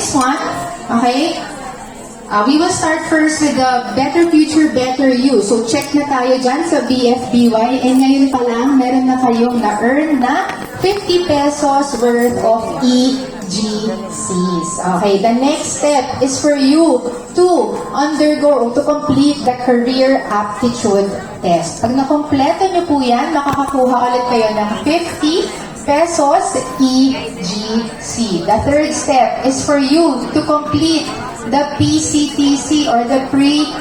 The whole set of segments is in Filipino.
this one, okay, we will start first with the Better Future, Better You. So, check na tayo dyan sa BFBY. And ngayon pa lang, meron na kayong na-earn na 50 pesos worth of EGCs. Okay, the next step is for you to undergo or to complete the Career Aptitude Test. Pag nakompleto nyo po yan, makakakuha ulit kayo ng 50 pesos EGC. The third step is for you to complete the PCTC or the pre-coding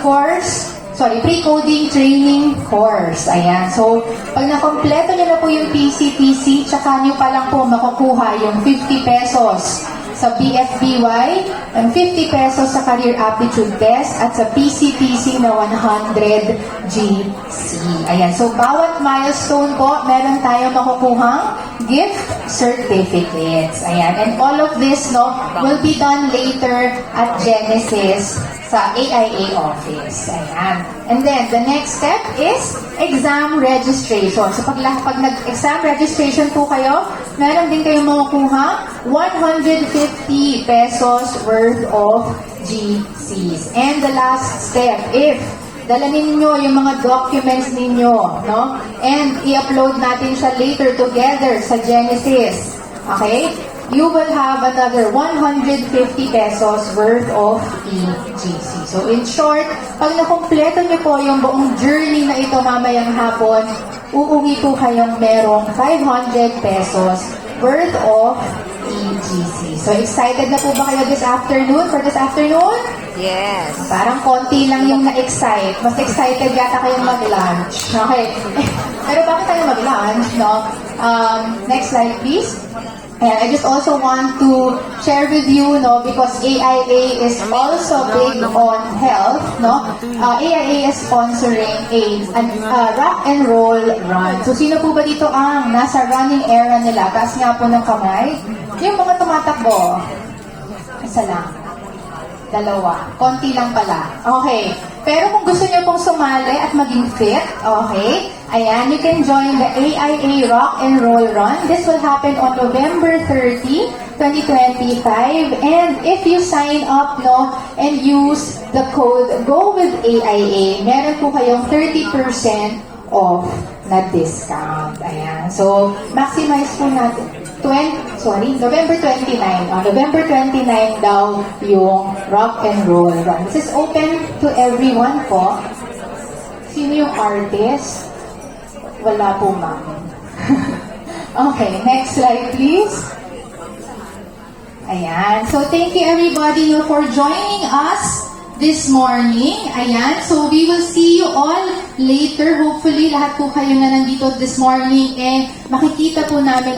training course. Ayan. So, pag nakompleto nyo na po yung PCTC, tsaka nyo pa lang po makukuha yung 50 pesos sa BFBY, and 50 pesos sa Career Aptitude Test, at sa PCTC na 100 GC. Ayan. So, bawat milestone po, meron tayong makukuhang gift certificates. Ayan. And all of this, will be done later at Genesis sa AIA office. Ayan. And then, the next step is exam registration. So, pag nag-exam registration po kayo, meron din kayong makukuha 150 pesos worth of GCs. And the last step, if dala ninyo yung mga documents ninyo, and i-upload natin siya later together sa Genesis, okay? You will have another 150 pesos worth of EGC. So, in short, pag nakumpleto nyo po yung buong journey na ito mamayang hapon, uuwi po kayong merong 500 pesos worth of EGC. So, excited na po ba kayo this afternoon? For this afternoon? Yes. Parang konti lang yung na-excite. Mas excited yata kayong mag-lunch. Okay. Pero bakit tayo mag-lunch, next slide, please. And I just also want to share with you, because AIA is also big on health, AIA is sponsoring a rock and roll run. So, sino po ba dito ang nasa running era nila? Taas nga po ng kamay. Yung mga tumatakbo. Isa lang. Dalawa. Konti lang pala. Okay. Pero kung gusto niyo pong sumali at maging fit, okay, ayan, you can join the AIA Rock and Roll Run. This will happen on November 30, 2025. And if you sign up, and use the code GOWITHAIA, meron po kayong 30% off na discount. Ayan. So, maximize po natin. November 29. November 29 daw yung Rock and Roll Run. This is open to everyone po. Sino yung artist? Wala po, ma'am. Okay, next slide, please. Ayan. So, thank you everybody for joining us this morning. Ayan. So, we will see you all later. Hopefully, lahat po kayo na nandito this morning, and makikita po namin